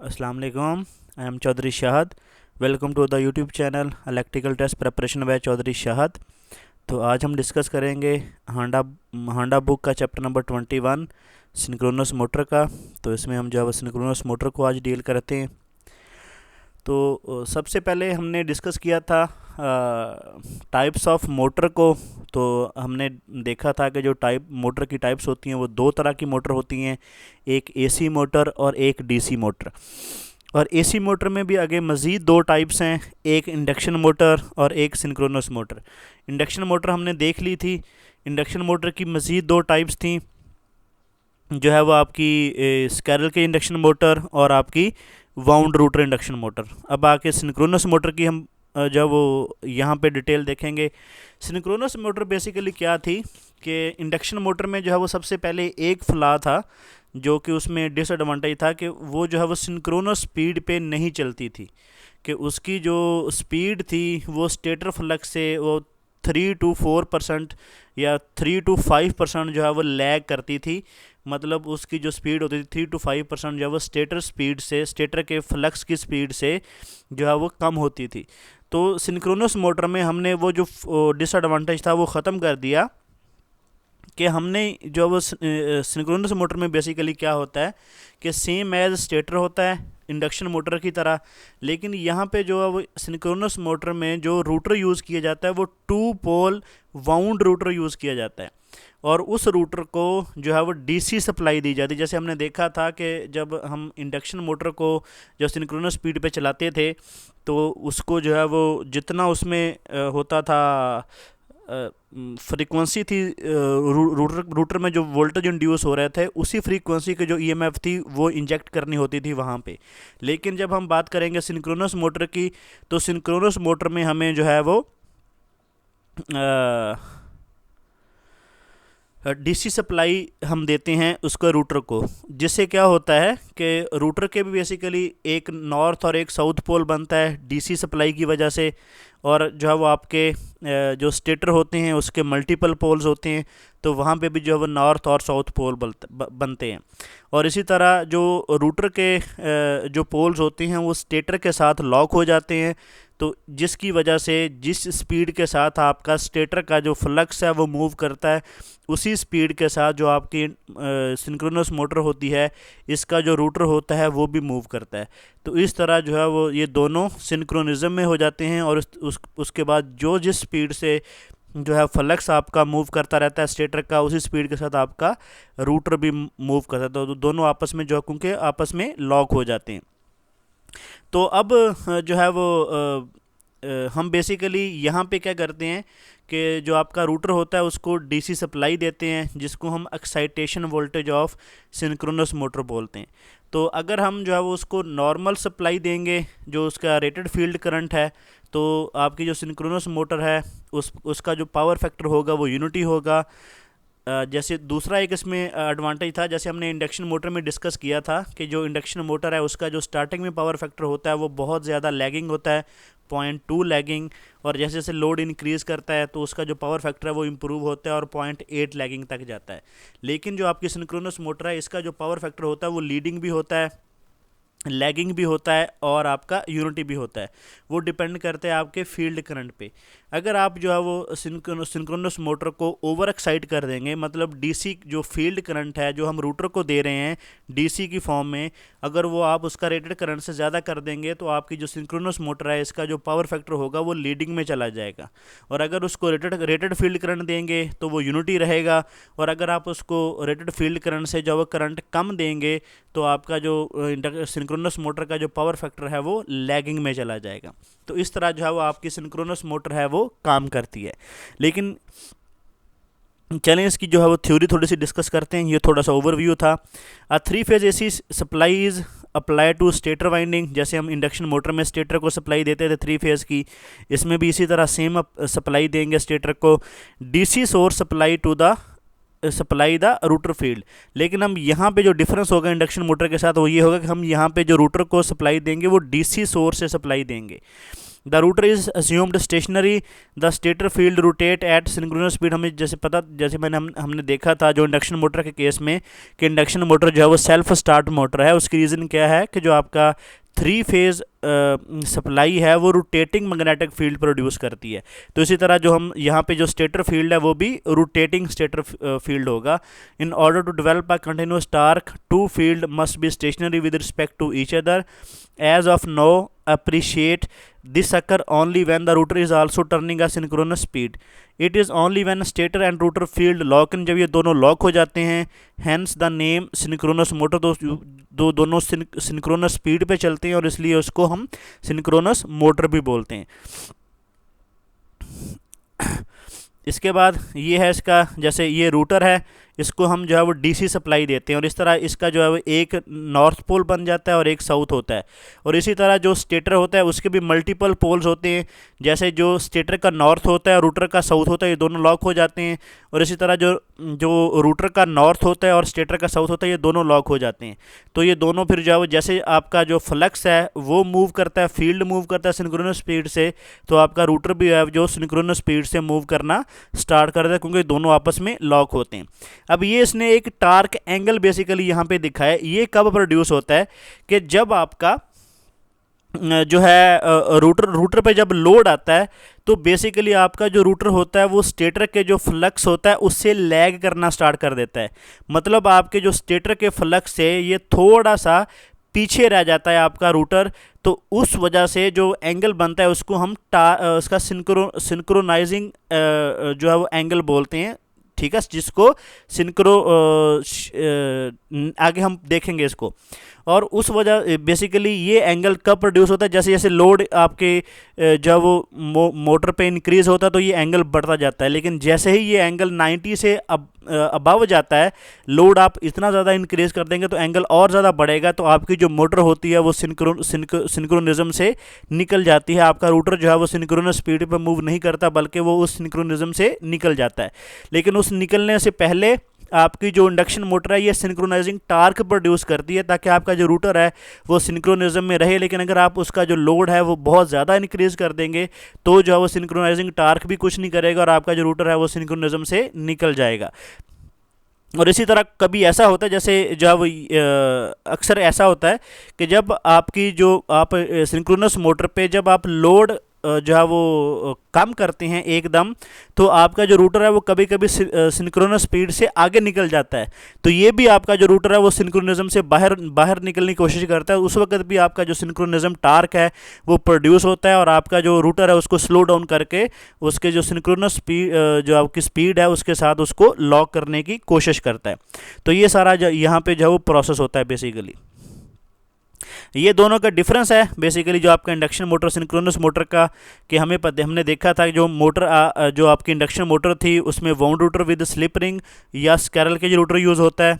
अस्सलाम वालेकुम। आई एम Chaudhary Shahad. Welcome to the YouTube channel electrical test preparation by Chaudhary Shahad. तो आज हम डिस्कस करेंगे हांडा हांडा बुक का चैप्टर नंबर 21 सिंक्रोनस मोटर का। तो इसमें हम जो है सिंक्रोनस मोटर को आज डील करते हैं। तो सबसे पहले हमने डिस्कस किया था टाइप्स ऑफ मोटर को। तो हमने देखा था कि जो टाइप मोटर की टाइप्स होती हैं वो दो तरह की मोटर होती हैं, एक एसी मोटर और एक डीसी मोटर। और एसी मोटर में भी आगे मज़ीद दो टाइप्स हैं, एक इंडक्शन मोटर और एक सिंक्रोनस मोटर। इंडक्शन मोटर हमने देख ली थी। इंडक्शन मोटर की मज़ीद दो टाइप्स थी, जो है वो आपकी स्कैरल के इंडक्शन मोटर और आपकी वाउंड रूटर इंडक्शन मोटर। अब आके सिंक्रोनस मोटर की हम जो वो यहाँ पे डिटेल देखेंगे। सिंक्रोनस मोटर बेसिकली क्या थी कि इंडक्शन मोटर में जो है वो सबसे पहले एक फ्ला था, जो कि उसमें डिसएडवांटेज था कि वो जो है वो सिंक्रोनस स्पीड पे नहीं चलती थी, कि उसकी जो स्पीड थी वो स्टेटर फ्लक्स से वो 3 to 4% या 3 to 5% जो है वो लैग करती थी। मतलब उसकी जो स्पीड होती थी 3 to 5% जो है वो स्टेटर स्पीड से, स्टेटर के फ्लक्स की स्पीड से जो है वो कम होती थी। तो सिंक्रोनस मोटर में हमने वो जो डिसएडवांटेज था वो ख़त्म कर दिया कि हमने जो वो सिंक्रोनस मोटर में बेसिकली क्या होता है कि सेम एज स्टेटर होता है इंडक्शन मोटर की तरह, लेकिन यहाँ पे जो है वो सिंक्रोनस मोटर में जो रूटर यूज़ किया जाता है वो 2 पोल वाउंड रूटर यूज़ किया जाता है। और उस रूटर को जो है वो डीसी सप्लाई दी जाती है। जैसे हमने देखा था कि जब हम इंडक्शन मोटर को जब सिंक्रोनस स्पीड पे चलाते थे तो उसको जो है वो जितना उसमें होता था फ्रीक्वेंसी थी, रूटर में जो वोल्टेज इंड्यूस हो रहे थे उसी फ्रीक्वेंसी की जो ईएमएफ थी वो इंजेक्ट करनी होती थी वहाँ पे। लेकिन जब हम बात करेंगे सिंक्रोनस मोटर की, तो सिंक्रोनस मोटर में हमें जो है वो डीसी सप्लाई हम देते हैं उसको रूटर को, जिससे क्या होता है कि रूटर के भी बेसिकली एक नॉर्थ और एक साउथ पोल बनता है डीसी सप्लाई की वजह से। और जो है वो आपके जो स्टेटर होते हैं उसके मल्टीपल पोल्स होते हैं, तो वहाँ पे भी जो है वो नॉर्थ और साउथ पोल बनते हैं। और इसी तरह जो रूटर के जो पोल्स होते हैं वो स्टेटर के साथ लॉक हो जाते हैं, तो जिसकी वजह से जिस स्पीड के साथ आपका स्टेटर का जो फ्लक्स है वो मूव करता है, उसी स्पीड के साथ जो आपकी सिंक्रोनस मोटर होती है इसका जो रूटर होता है वो भी मूव करता है। तो इस तरह जो है वो ये दोनों सिंक्रोनिज्म में हो जाते हैं। और उसके बाद जो जिस स्पीड से जो है फ्लक्स आपका मूव करता रहता है स्टेटर का, उसी स्पीड के साथ आपका रूटर भी मूव करता है। तो दोनों आपस में जो है क्योंकि आपस में लॉक हो जाते हैं। तो अब जो है वो हम बेसिकली यहाँ पे क्या करते हैं कि जो आपका रूटर होता है उसको डीसी सप्लाई देते हैं, जिसको हम excitation voltage of synchronous motor बोलते हैं। तो अगर हम जो है वो उसको नॉर्मल सप्लाई देंगे जो उसका रेटेड फील्ड करंट है, तो आपकी जो सिंक्रोनस मोटर है उसका जो पावर फैक्टर होगा वो यूनिटी होगा। जैसे दूसरा एक इसमें एडवांटेज था, जैसे हमने इंडक्शन मोटर में डिस्कस किया था कि जो इंडक्शन मोटर है उसका जो स्टार्टिंग में पावर फैक्टर होता है वो बहुत ज़्यादा लैगिंग होता है, 0.2 लैगिंग। और जैसे जैसे लोड इंक्रीज़ करता है तो उसका जो पावर फैक्टर है वो इम्प्रूव होता है और 0.8 लैगिंग तक जाता है। लेकिन जो आपकी सिंक्रोनस मोटर है इसका जो पावर फैक्टर होता है वो लीडिंग भी होता है, लैगिंग भी होता है और आपका यूनिटी भी होता है। वो डिपेंड करते हैं आपके फील्ड करंट पे। अगर आप जो है वो सिंक्रोनस मोटर को ओवर एक्साइट कर देंगे, मतलब डीसी जो फील्ड करंट है जो हम रूटर को दे रहे हैं डीसी की फॉर्म में, अगर वो आप उसका रेटेड करंट से ज़्यादा कर देंगे तो आपकी जो सिंक्रोनस मोटर है इसका जो पावर फैक्टर होगा वो लीडिंग में चला जाएगा। और अगर उसको रेटेड फील्ड करंट देंगे तो वो यूनिटी रहेगा। और अगर आप उसको रेटेड फील्ड करंट से जो वो करंट कम देंगे तो आपका जो सिंक्रोनस मोटर का जो पावर फैक्टर है वो लैगिंग में चला जाएगा। तो इस तरह जो है वो आपकी सिंक्रोनस मोटर है वो काम करती है। लेकिन चलें इसकी जो है वो थ्योरी थोड़ी सी डिस्कस करते हैं। ये थोड़ा सा ओवरव्यू था। 3 phase AC supply is apply to stator winding. जैसे हम इंडक्शन मोटर में स्टेटर को सप्लाई देते थे 3 फेज की, इसमें भी इसी तरह सेम सप्लाई देंगे स्टेटर को। DC source supply to the supply the rotor field. लेकिन हम यहाँ पे जो डिफरेंस होगा इंडक्शन मोटर के साथ वो ये होगा कि हम यहाँ पे जो रूटर को सप्लाई देंगे वो डीसी सोर्स से सप्लाई देंगे। The rotor is assumed stationary, the stator field rotate at synchronous speed. हमें जैसे पता, जैसे हमने देखा था जो इंडक्शन मोटर के केस में कि इंडक्शन मोटर जो है वो सेल्फ स्टार्ट मोटर है। उसकी रीज़न क्या है कि जो आपका 3 फेज़ सप्लाई है वो रोटेटिंग मैग्नेटिक फील्ड प्रोड्यूस करती है। तो इसी तरह जो हम यहाँ पे जो स्टेटर फील्ड है वो भी रोटेटिंग स्टेटर फील्ड होगा। In order to develop a continuous torque, 2 field must be stationary with respect to each other. As of no appreciate this occur only when the rotor is also turning a synchronous speed. It is only when stator and rotor field lock in, जब ये दोनों lock हो जाते हैं, hence the name synchronous motor, दोनों synchronous speed पे चलते हैं और इसलिए उसको हम सिंक्रोनस मोटर भी बोलते हैं। इसके बाद ये है इसका, जैसे ये रूटर है, इसको हम जो है वो डीसी सप्लाई देते हैं और इस तरह इसका जो है वो एक नॉर्थ पोल बन जाता है और एक साउथ होता है। और इसी तरह जो स्टेटर होता है उसके भी मल्टीपल पोल्स होते हैं, जैसे जो स्टेटर का नॉर्थ होता है, रूटर का साउथ होता है, ये दोनों लॉक हो जाते हैं। और इसी तरह जो रूटर का नॉर्थ होता है और स्टेटर का साउथ होता है, ये दोनों लॉक हो जाते हैं। तो ये दोनों फिर जो है जैसे आपका जो फ्लक्स है वो मूव करता है, फील्ड मूव करता है सिंक्रोनस स्पीड से, तो आपका रूटर भी है जो सिंक्रोनस स्पीड से मूव करना स्टार्ट करता है, क्योंकि दोनों आपस में लॉक होते हैं। अब ये इसने एक टार्क एंगल बेसिकली यहाँ पे दिखाया है। ये कब प्रोड्यूस होता है कि जब आपका जो है रूटर पे जब लोड आता है तो बेसिकली आपका जो रूटर होता है वो स्टेटर के जो फ्लक्स होता है उससे लैग करना स्टार्ट कर देता है। मतलब आपके जो स्टेटर के फ्लक्स से ये थोड़ा सा पीछे रह जाता है आपका रूटर, तो उस वजह से जो एंगल बनता है उसको हम उसका सिंक्रोनाइजिंग जो है वो एंगल बोलते हैं, ठीक है, जिसको आगे हम देखेंगे इसको। और उस वजह बेसिकली ये एंगल कब प्रोड्यूस होता है, जैसे जैसे लोड आपके जब वो मोटर पे इंक्रीज होता है तो ये एंगल बढ़ता जाता है। लेकिन जैसे ही ये एंगल 90 से अबव जाता है, लोड आप इतना ज़्यादा इंक्रीज कर देंगे तो एंगल और ज़्यादा बढ़ेगा, तो आपकी जो मोटर होती है वो सिंक्रोनिज्म से निकल जाती है। आपका रूटर जो है वो सिंक्रोनस स्पीड पर मूव नहीं करता, बल्कि वो उस सिंक्रोनिज्म से निकल जाता है। लेकिन उस निकलने से पहले आपकी जो इंडक्शन मोटर है ये सिंक्रोनाइजिंग टार्क प्रोड्यूस करती है ताकि आपका जो रूटर है वो सिंक्रोनिज्म में रहे। लेकिन अगर आप उसका जो लोड है वो बहुत ज़्यादा इंक्रीज कर देंगे तो जो है वो सिंक्रोनाइजिंग टार्क भी कुछ नहीं करेगा और आपका जो रूटर है वो सिंक्रोनिज्म से निकल जाएगा। और इसी तरह कभी ऐसा होता है, जैसे जब अक्सर ऐसा होता है कि जब आपकी जो आप सिंक्रोनस मोटर पे जब आप लोड जो है वो कम करते हैं एकदम, तो आपका जो रूटर है वो कभी कभी सिंक्रोनस स्पीड से आगे निकल जाता है। तो ये भी आपका जो रूटर है वो सिंक्रोनिज्म से बाहर निकलने की कोशिश करता है। उस वक्त भी आपका जो सिंक्रोनिज्म टार्क है वो प्रोड्यूस होता है और आपका जो रूटर है उसको स्लो डाउन करके उसके जो सिंक्रोनस स्पीड जो आपकी स्पीड है उसके साथ उसको लॉक करने की कोशिश करता है। तो ये सारा यहाँ पे जो है वो प्रोसेस होता है बेसिकली। ये दोनों का डिफरेंस है बेसिकली जो आपका इंडक्शन मोटर सिंक्रोनस मोटर का, कि हमने देखा था कि जो मोटर जो आपकी इंडक्शन मोटर थी उसमें wound rotor with slip ring या स्कैरल के जो रोटर यूज़ होता है।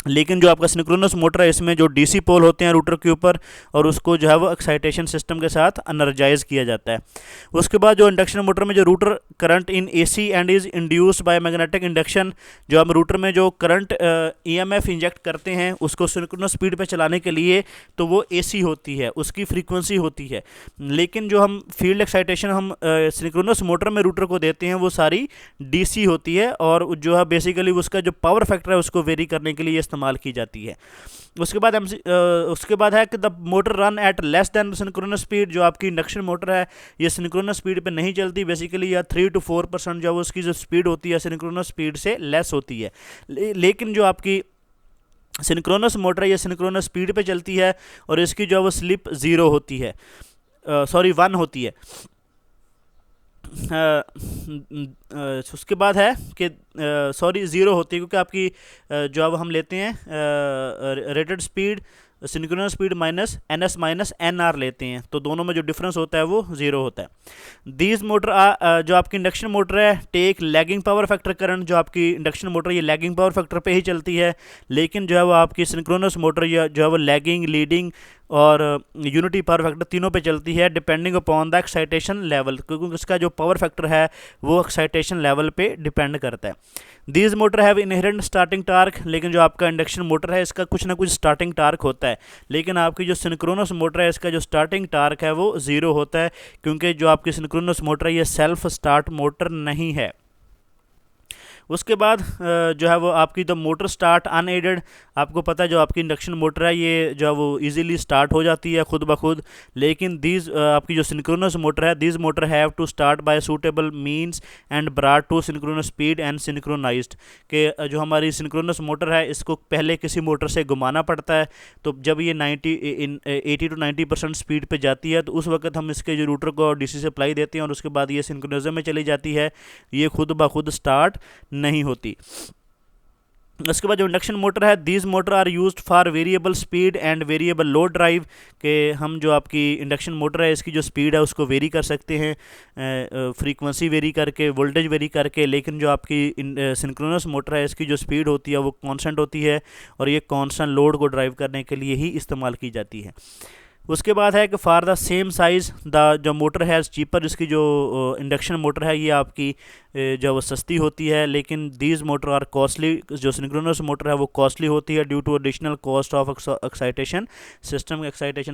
लेकिन जो आपका सिंक्रोनस मोटर है इसमें जो डीसी पोल होते हैं रूटर के ऊपर और उसको जो है वो एक्साइटेशन सिस्टम के साथ एनर्जाइज किया जाता है। उसके बाद जो इंडक्शन मोटर में जो router current in AC and is induced by magnetic induction, जो हम रूटर में जो करंट ईएमएफ इंजेक्ट करते हैं उसको सिंक्रोनस स्पीड पे चलाने के लिए, तो वो एसी होती है, उसकी फ्रीक्वेंसी होती है। लेकिन जो हम फील्ड एक्साइटेशन हम सिंक्रोनस मोटर में रूटर को देते हैं वो सारी डीसी होती है और जो है बेसिकली उसका जो पावर फैक्टर है उसको वेरी करने के लिए इस्तेमाल की जाती है। उसके बाद है कि the motor run at less than synchronous speed. जो आपकी इंडक्शन मोटर है ये सिंक्रोनस स्पीड पे नहीं चलती बेसिकली, या 3 to 4% जो उसकी जो स्पीड होती है सिंक्रोनस स्पीड से लेस होती है। लेकिन जो आपकी सिंक्रोनस मोटर है ये सिंक्रोनस स्पीड पे चलती है और इसकी जो है वो स्लिप 0 होती है, 1 होती है। उसके बाद है कि 0 होती है, क्योंकि आपकी जो अब हम लेते हैं rated speed synchronous speed minus NS minus NR लेते हैं, तो दोनों में जो डिफरेंस होता है वो 0 होता है। दीज मोटर जो आपकी इंडक्शन मोटर है take lagging power factor current. जो आपकी इंडक्शन मोटर ये लैगिंग पावर फैक्टर पे ही चलती है, लेकिन जो है वो आपकी सिंक्रोनस मोटर या जो है वो लैगिंग, लीडिंग और यूनिटी पावर फैक्टर, तीनों पे चलती है depending upon the excitation level, क्योंकि उसका जो पावर फैक्टर है वो एक्साइटेशन लेवल पे डिपेंड करता है। These motor have inherent starting torque, लेकिन जो आपका इंडक्शन मोटर है इसका कुछ ना कुछ स्टार्टिंग टार्क होता है, लेकिन आपकी जो सिंक्रोनस मोटर है इसका जो स्टार्टिंग टार्क है वो ज़ीरो होता है, क्योंकि जो आपकी सिंक्रोनस मोटर है ये सेल्फ स्टार्ट मोटर नहीं है। उसके बाद जो है वो आपकी तो मोटर स्टार्ट अनएडेड, आपको पता है जो आपकी इंडक्शन मोटर है ये जो है वो इजीली स्टार्ट हो जाती है खुद ब खुद, लेकिन दीज आपकी जो सिंक्रोनस मोटर है, these motor have to start by suitable means and brought to synchronous speed and synchronised, के जो हमारी सिंक्रोनस मोटर है इसको पहले किसी मोटर से घुमाना पड़ता है, तो जब ये 80 to 90% स्पीड पे जाती है तो उस वक्त हम इसके जो रूटर को डीसी सप्लाई देते हैं और उसके बाद ये सिंक्रोनिज्म में चली जाती है, ये खुद ब खुद स्टार्ट नहीं होती। उसके बाद जो इंडक्शन मोटर है, these motor are used for variable speed and variable load drive, के हम जो आपकी इंडक्शन मोटर है इसकी जो स्पीड है उसको वेरी कर सकते हैं, फ्रीक्वेंसी वेरी करके, वोल्टेज वेरी करके, लेकिन जो आपकी सिंक्रोनस मोटर है इसकी जो स्पीड होती है वो कांस्टेंट होती है और ये कांस्टेंट लोड को ड्राइव करने के लिए ही इस्तेमाल की जाती है। उसके बाद है कि for the same size the जो मोटर है चीपर, इसकी जो इंडक्शन मोटर है ये आपकी जो सस्ती होती है, लेकिन दीज मोटर आर कॉस्टली, जो सिंक्रोनस मोटर है वो कॉस्टली होती है due to additional cost of excitation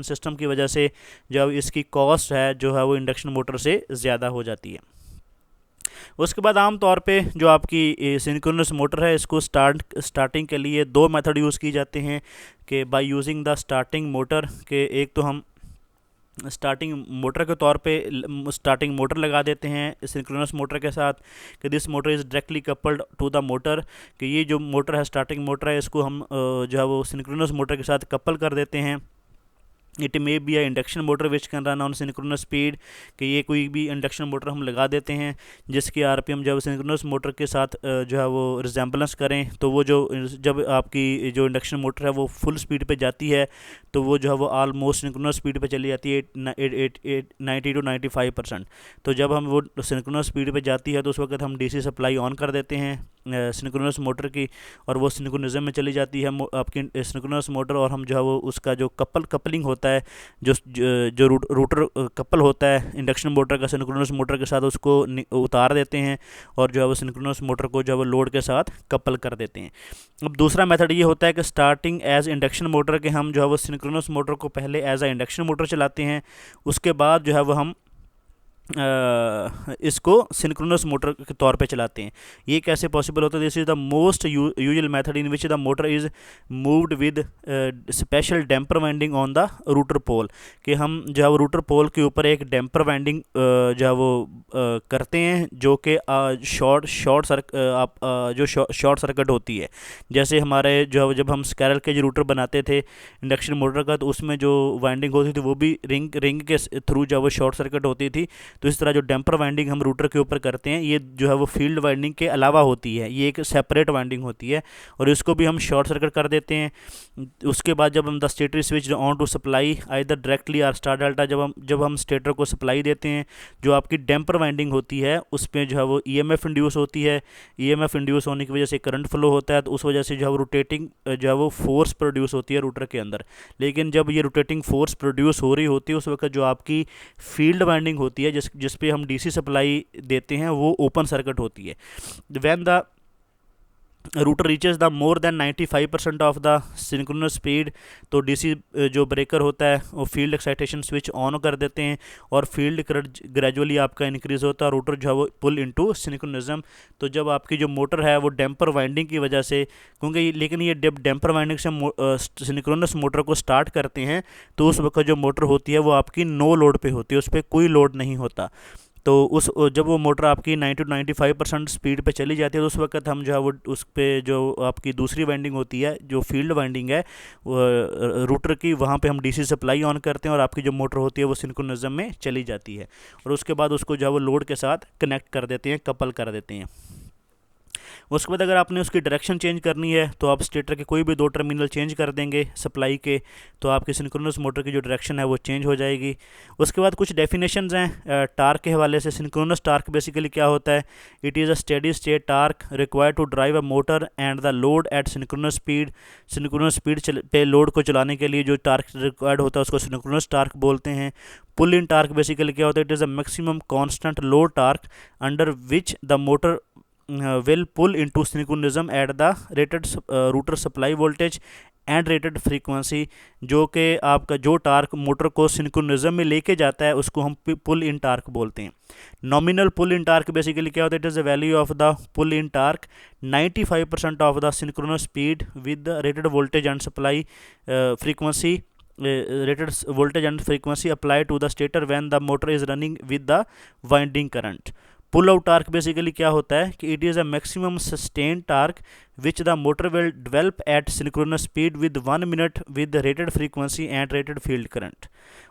system की वजह से जो इसकी कॉस्ट है जो है वो इंडक्शन मोटर से ज़्यादा हो जाती है। उसके बाद आमतौर पे जो आपकी सिंक्रोनस मोटर है इसको स्टार्टिंग के लिए दो मेथड यूज़ की जाते हैं, कि by using the starting motor, के एक तो हम स्टार्टिंग मोटर के तौर पे स्टार्टिंग मोटर लगा देते हैं सिंक्रोनस मोटर के साथ, कि this motor is directly coupled to the motor, कि ये जो मोटर है स्टार्टिंग मोटर है इसको हम जो है वो सिंक्रोनस मोटर के साथ कपल कर देते हैं। It may be a induction motor which can run on synchronous speed, कि ये कोई भी इंडक्शन मोटर हम लगा देते हैं जिसकी आरपीएम जब सिंक्रोनस मोटर के साथ जो है वो रिजेंबलेंस करें, तो वो जो जब आपकी जो इंडक्शन मोटर है वो फुल स्पीड पे जाती है तो वो जो है वो ऑलमोस्ट सिंक्रोनस स्पीड पे चली जाती है 90 to 95%। तो जब हम वो सिंक्रोनस स्पीड पे जाती है तो उस वक्त हम डीसी सप्लाई ऑन कर देते हैं सिंक्रोनस मोटर की, और वो सिंक्रोनिज्म में चली जाती है आपकी सिंक्रोनस मोटर, और हम जो है वो उसका जो कपलिंग होता है, जो रूटर कपल होता है इंडक्शन मोटर का सिंक्रोनस मोटर के साथ, उसको उतार देते हैं और जो है वो सिंक्रोनस मोटर को जो है वो लोड के साथ कपल कर देते हैं। अब दूसरा मेथड ये होता है कि स्टार्टिंग एज इंडक्शन मोटर, के हम जो है वो सिंक्रोनस मोटर को पहले एज अ इंडक्शन मोटर चलाते हैं, उसके बाद जो है वो हम इसको सिंक्रोनस मोटर के तौर पे चलाते हैं। ये कैसे पॉसिबल होता है? This is the most usual method in which the motor is moved with special damper winding on the rotor pole, कि हम जो है वो रूटर पोल के ऊपर एक डैम्पर वाइंडिंग जो है वो करते हैं, जो कि शॉर्ट सर्किट होती है। जैसे हमारे जो जब हम स्कैरल के जो रूटर बनाते थे इंडक्शन मोटर का, तो उसमें जो वाइंडिंग होती थी वो भी रिंग के थ्रू जो है वो शॉर्ट सर्किट होती थी। तो इस तरह जो डैम्पर वाइंडिंग हम रूटर के ऊपर करते हैं ये जो है वो फील्ड वाइंडिंग के अलावा होती है, ये एक सेपरेट वाइंडिंग होती है और इसको भी हम शॉर्ट सर्किट कर देते हैं। उसके बाद जब हम the stator switch on to supply either directly or star delta, जब हम स्टेटर को सप्लाई देते हैं, जो आपकी डैम्पर वाइंडिंग होती है उस पर जो है वो ईएमएफ इंड्यूस होती है। ईएमएफ इंड्यूस होने की वजह से करंट फ्लो होता है, तो उस वजह से जो है वो रोटेटिंग जो है वो फोर्स प्रोड्यूस होती है रूटर के अंदर। लेकिन जब ये रोटेटिंग फोर्स प्रोड्यूस हो रही होती है उस वक्त जो आपकी फील्ड वाइंडिंग होती है जिस पे हम डीसी सप्लाई देते हैं वो ओपन सर्किट होती है। When the router reaches the more than 95% of the synchronous speed, तो डीसी जो ब्रेकर होता है वो फील्ड एक्साइटेशन स्विच ऑन कर देते हैं और फील्ड करंट ग्रेजुअली आपका इंक्रीज होता है, रूटर जो है वो पुल इनटू सिंक्रोनिज्म। तो जब आपकी जो मोटर है वो डैम्पर वाइंडिंग की वजह से, क्योंकि लेकिन ये डैम्पर वाइंडिंग से सिंक्रोनस मोटर को स्टार्ट करते हैं, तो उस वक्त जो मोटर होती है वो आपकी नो लोड पे होती है, उस पर कोई लोड नहीं होता। तो जब वो मोटर आपकी 90 to 95% स्पीड पे चली जाती है तो उस वक्त हम जो है वो उस पर जो आपकी दूसरी वाइंडिंग होती है जो फील्ड वाइंडिंग है रूटर की, वहाँ पे हम डीसी सप्लाई ऑन करते हैं और आपकी जो मोटर होती है वो सिंक्रोनिज्म में चली जाती है और उसके बाद उसको जो है वो लोड के साथ कनेक्ट कर देते हैं, कपल कर देते हैं। उसके बाद अगर आपने उसकी डायरेक्शन चेंज करनी है तो आप स्टेटर के कोई भी दो टर्मिनल चेंज कर देंगे सप्लाई के, तो आपकी सिंक्रोनस मोटर की जो डायरेक्शन है वो चेंज हो जाएगी। उसके बाद कुछ डेफिनेशंस हैं टार्क के हवाले से। सिंक्रोनस टार्क बेसिकली क्या होता है? It is a steady state torque required to drive a motor and the load at synchronous speed. Synchronous speed पे लोड को चलाने के लिए जो टार्क रिक्वायर्ड होता है उसको सिंक्रोनस टार्क बोलते हैं। पुल इन टार्क बेसिकली क्या होता है? It is a maximum constant load torque under which the motor will pull into synchronism at the rated rotor supply voltage and rated frequency. जो कि आपका जो टार्क मोटर को सिंक्रोनिज्म में लेके जाता है उसको हम पुल इन टार्क बोलते हैं। Nominal pull in torque basically क्या होता है? It is the value of the pull in torque 95% of the synchronous speed with the rated voltage and supply frequency rated voltage and frequency applied to the stator when the motor is running with the winding current। Pull out torque basically क्या होता है कि it is a maximum sustain torque which the motor will develop at synchronous speed with 1 minute with rated frequency and rated field current.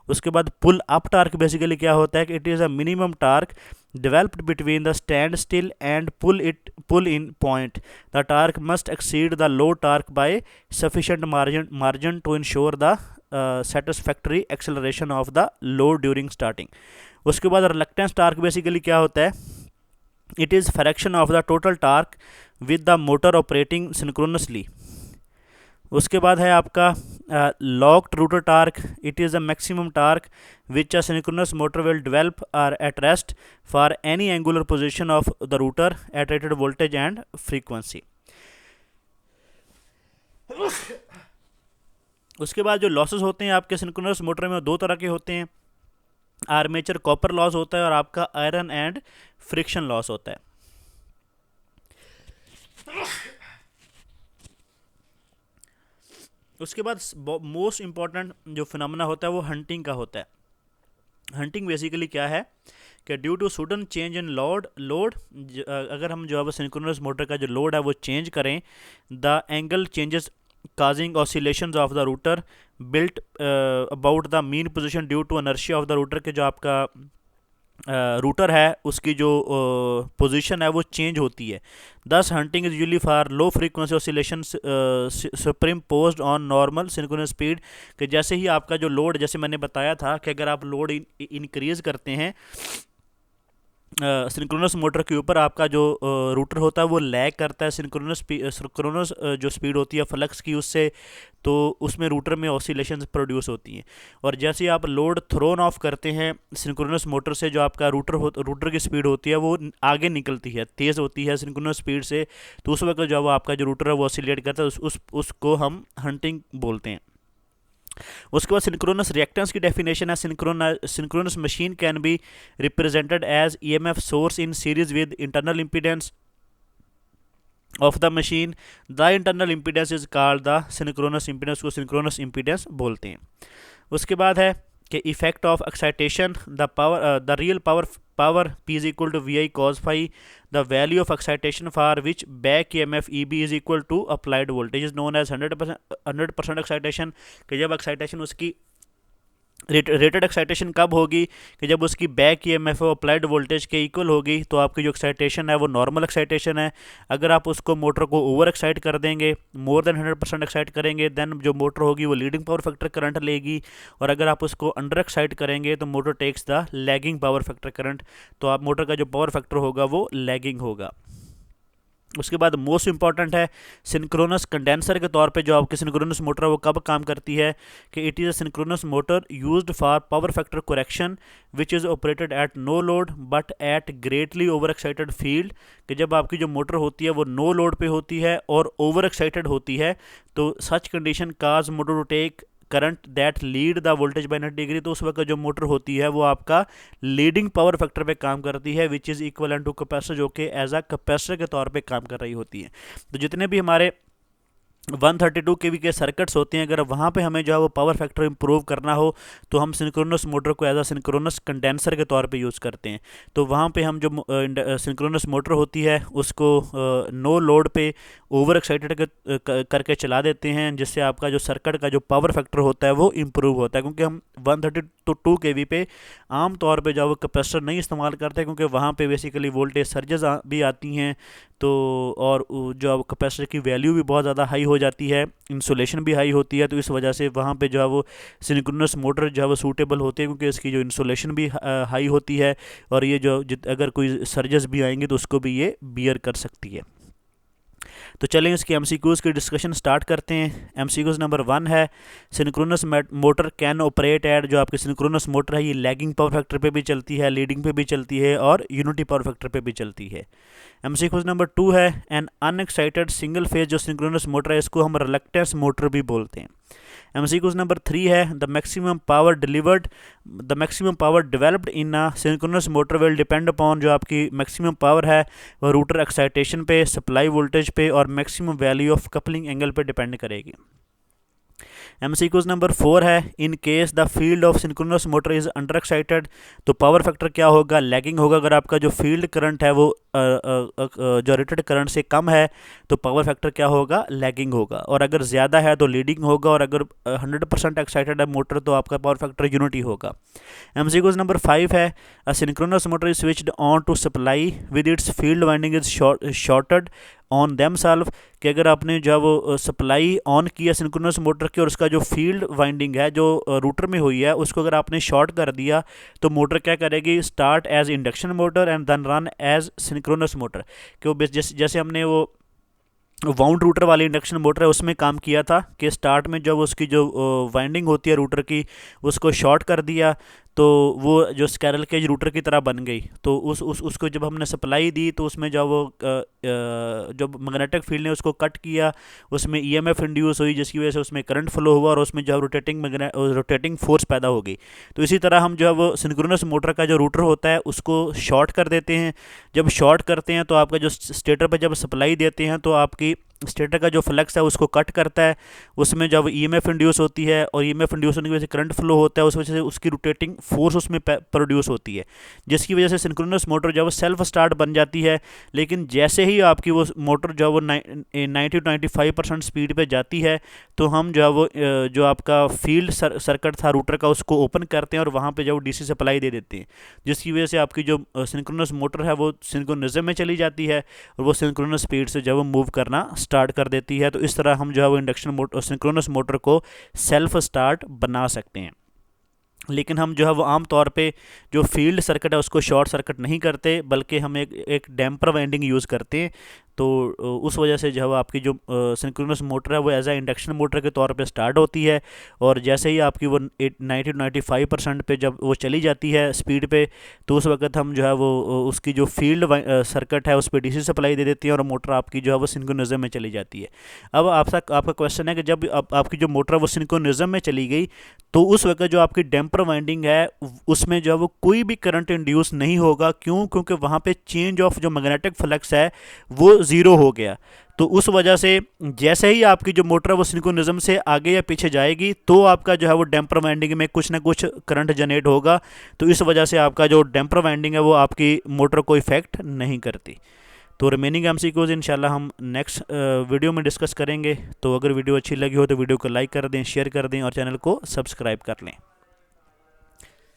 उसके बाद pull up torque basically क्या होता है कि it is a minimum torque developed between the standstill and pull in point। The torque must exceed the load torque by sufficient margin to ensure the satisfactory acceleration of the load during starting। उसके बाद reluctance torque basically क्या होता है? It is fraction of the total torque with the motor operating synchronously। उसके बाद है आपका locked rotor torque. It is a maximum torque which a synchronous motor will develop are at rest for any angular position of the rotor at rated voltage and frequency. उसके बाद जो losses होते हैं आपके सिंक्रोनस मोटर में दो तरह के होते हैं। आर्मेचर कॉपर लॉस होता है और आपका आयरन एंड फ्रिक्शन लॉस होता है। उसके बाद मोस्ट इम्पॉर्टेंट जो फिनोमेना होता है वो हंटिंग का होता है। हंटिंग बेसिकली क्या है कि due to sudden change in load अगर हम जो है सिंक्रोनस मोटर का जो लोड है वो चेंज करें, the angle changes causing oscillations of the rotor built about the mean position due to inertia of the rotor के जो आपका रूटर है उसकी जो पोजीशन है वो चेंज होती है। दस hunting is usually for low frequency oscillation supreme posed on normal synchronous speed. कि जैसे ही आपका जो लोड, जैसे मैंने बताया था कि अगर आप लोड इंक्रीज करते हैं सिंक्रोनस मोटर के ऊपर, आपका जो रूटर होता है वो लैग करता है सिंक्रोनस जो स्पीड होती है फ्लक्स की उससे, तो उसमें रूटर में ऑसिलेशंस प्रोड्यूस होती हैं। और जैसे ही आप लोड थ्रोन ऑफ करते हैं सिंक्रोनस मोटर से, जो आपका रूटर की स्पीड होती है वो आगे निकलती है, तेज़ होती है सिंक्रोनस स्पीड से, तो उस वक्त जो आपका जो रूटर है वो ऑसिलेट करता है, उसको हम हंटिंग बोलते हैं। उसके बाद सिंक्रोनस रिएक्टेंस की डेफिनेशन है। Synchronous machine can be represented as EMF source in series with internal impedance of the machine. The internal impedance is called the synchronous impedance, को सिंक्रोनस इम्पीडेंस बोलते हैं। उसके बाद है कि effect of excitation, the real power P is equal to VI cos phi, the value of excitation for which back EMF EB is equal to applied voltage is known as 100% excitation। कि जब excitation उसकी rated excitation कब होगी कि जब उसकी back EMF applied voltage के equal होगी, तो आपकी जो एक्साइटेशन है वो नॉर्मल एक्साइटेशन है। अगर आप उसको मोटर को ओवर एक्साइट कर देंगे, मोर देन 100% एक्साइट करेंगे, देन जो मोटर होगी वो लीडिंग पावर फैक्टर करंट लेगी। और अगर आप उसको अंडर एक्साइट करेंगे तो motor takes the lagging power factor current, तो आप मोटर का जो पावर फैक्टर होगा वो लैगिंग होगा। उसके बाद मोस्ट इंपॉर्टेंट है सिंक्रोनस कंडेंसर के तौर पे जो आपकी सिंक्रोनस मोटर है वो कब काम करती है कि it is a synchronous motor used for power factor correction which is operated at no load but at greatly over excited field. कि जब आपकी जो मोटर होती है वो नो लोड पे होती है और ओवर एक्साइटेड होती है, तो such condition cause motor to take current that lead the voltage by 90 degree. तो उस वक्त जो मोटर होती है वो आपका लीडिंग पावर फैक्टर पे काम करती है which is equal to capacitor, जो कि एज अ कैपेसिटर के तौर पे काम कर रही होती है। तो जितने भी हमारे 132 केवी के सर्किट्स होते हैं, अगर वहाँ पे हमें जो है वो पावर फैक्टर इंप्रूव करना हो तो हम सिंक्रोनस मोटर को एज अ सिंक्रोनस कंडेंसर के तौर पे यूज़ करते हैं। तो वहाँ पे हम जो सिंक्रोनस मोटर होती है उसको नो लोड पे ओवर एक्साइटेड करके चला देते हैं, जिससे आपका जो सर्किट का जो पावर फैक्टर होता है वो इम्प्रूव होता है। क्योंकि हम 132 केवी पे आम तौर पे जो है वो कैपेसिटर नहीं इस्तेमाल करते, क्योंकि वहाँ पे बेसिकली वोल्टेज सर्जेस भी आती हैं, तो और जो है कैपेसिटर की वैल्यू भी बहुत ज़्यादा हाई हो जाती है, इंसुलेशन भी हाई होती है। तो इस वजह से वहाँ पे जो है वो सिंक्रोनस मोटर जो है वो सूटेबल होती है, क्योंकि इसकी जो इंसुलेशन भी हाई होती है, और ये जो अगर कोई सर्जेस भी आएंगे तो उसको भी ये बियर कर सकती है। तो चलें इसकी एमसीक्यूज़ की डिस्कशन स्टार्ट करते हैं। एमसीक्यूज़ नंबर 1 है, synchronous motor can operate at, जो आपकी सिंक्रोनस मोटर है ये लैगिंग पावर फैक्टर पे भी चलती है, लीडिंग पे भी चलती है, और यूनिटी पावर फैक्टर पे भी चलती है। एमसीक्यूज़ नंबर 2 है, एन अनएक्साइटेड सिंगल फेज जो सिंक्रोनस मोटर है इसको हम रिलक्टेंस मोटर भी बोलते हैं। एमसीक्यूज़ नंबर 3 है, the maximum power developed in a synchronous motor will depend upon, जो आपकी मैक्सिमम पावर है वह रूटर एक्साइटेशन पे, सप्लाई वोल्टेज पे और maximum value of coupling angle पे डिपेंड करेगी। एमसीक्यूज़ नंबर 4 है, in case the field of synchronous motor is under excited, तो पावर फैक्टर क्या होगा, लैगिंग होगा। अगर आपका जो फील्ड करंट है वो जो रेटेड करंट से कम है तो पावर फैक्टर क्या होगा, लैगिंग होगा, और अगर ज़्यादा है तो लीडिंग होगा, और अगर 100% एक्साइटेड है मोटर तो आपका पावर फैक्टर यूनिटी होगा। एमसीक्यूज़ नंबर 5 है, a synchronous motor is switched on to supply with its field winding is shorted on them self, कि अगर आपने जो है वो सप्लाई ऑन किया सिंक्रोनस मोटर की और उसका जो फील्ड वाइंडिंग है जो रूटर में हुई है उसको अगर आपने शॉर्ट कर दिया तो मोटर क्या करेगी, start as induction motor and then run as synchronous motor. कि वो जैसे हमने वो वाउंड रूटर वाली इंडक्शन मोटर है उसमें काम किया था कि स्टार्ट में जब उसकी जो वाइंडिंग होती है रूटर की उसको शॉर्ट कर दिया तो वो जो स्कैरल केज रूटर की तरह बन गई। तो उसको जब हमने सप्लाई दी तो उसमें जब वो जब मैग्नेटिक फील्ड ने उसको कट किया उसमें ईएमएफ इंड्यूस हुई, जिसकी वजह से उसमें करंट फ्लो हुआ और उसमें जो है रोटेटिंग फोर्स पैदा हो गई। तो इसी तरह हम जो है वो सिंक्रोनस मोटर का जो रूटर होता है उसको शॉर्ट कर देते हैं। जब शॉर्ट करते हैं तो आपका जो स्टेटर पर जब सप्लाई देते हैं तो आपकी स्टेटर का जो फ्लक्स है उसको कट करता है, उसमें जब ईएमएफ इंड्यूस होती है और ईएमएफ इंड्यूस होने की वजह से करंट फ्लो होता है, उस वजह से उसकी रोटेटिंग फोर्स उसमें प्रोड्यूस होती है, जिसकी वजह से सिंक्रोनस मोटर जो है वो सेल्फ स्टार्ट बन जाती है। लेकिन जैसे ही आपकी वो मोटर जो है वो 90-95% स्पीड पे जाती है तो हम जो है वो जो आपका फील्ड सर्किट था रूटर का उसको ओपन करते हैं और वहाँ पर जो डीसी सप्लाई दे देते हैं, जिसकी वजह से आपकी जो सिंक्रोनस मोटर है वो सिंक्रोनिज्म में चली जाती है और वो सिंक्रोनस स्पीड से जो है वो मूव करना स्टार्ट कर देती है। तो इस तरह हम जो है वो इंडक्शन मोटर सिंक्रोनस मोटर को सेल्फ स्टार्ट बना सकते हैं। लेकिन हम जो है वो आम तौर पे जो फील्ड सर्किट है उसको शॉर्ट सर्किट नहीं करते, बल्कि हम एक डैम्पर वाइंडिंग यूज़ करते हैं। तो उस वजह से जो है वो आपकी जो सिंक्रोनस मोटर है वो एज आ इंडक्शन मोटर के तौर पे स्टार्ट होती है और जैसे ही आपकी वो 90-95% पे जब वो चली जाती है स्पीड पे तो उस वक्त हम जो है वो उसकी जो फील्ड सर्किट है उस पर डीसी सप्लाई दे देती है और मोटर आपकी जो है वो सिंक्रोनिज्म में चली जाती है। अब आपका क्वेश्चन है कि जब आपकी जो मोटर वो सिंक्रोनिज्म में चली गई तो उस वक्त जो आपकी डैम्पर वाइंडिंग है उसमें जो है वो कोई भी करंट इंड्यूस नहीं होगा। क्यों? क्योंकि वहाँ पे चेंज ऑफ जो मैग्नेटिक फ्लक्स है वो ज़ीरो हो गया। तो उस वजह से जैसे ही आपकी जो मोटर है वो सिंक्रोनिज्म से आगे या पीछे जाएगी तो आपका जो है वो डैम्पर वाइंडिंग में कुछ ना कुछ करंट जनरेट होगा। तो इस वजह से आपका जो डैम्पर वाइंडिंग है वो आपकी मोटर को इफेक्ट नहीं करती। तो रिमेनिंग एमसीक्यूज़ इंशाल्लाह हम नेक्स्ट वीडियो में डिस्कस करेंगे। तो अगर वीडियो अच्छी लगी हो तो वीडियो को लाइक कर दें, शेयर कर दें और चैनल को सब्सक्राइब कर लें।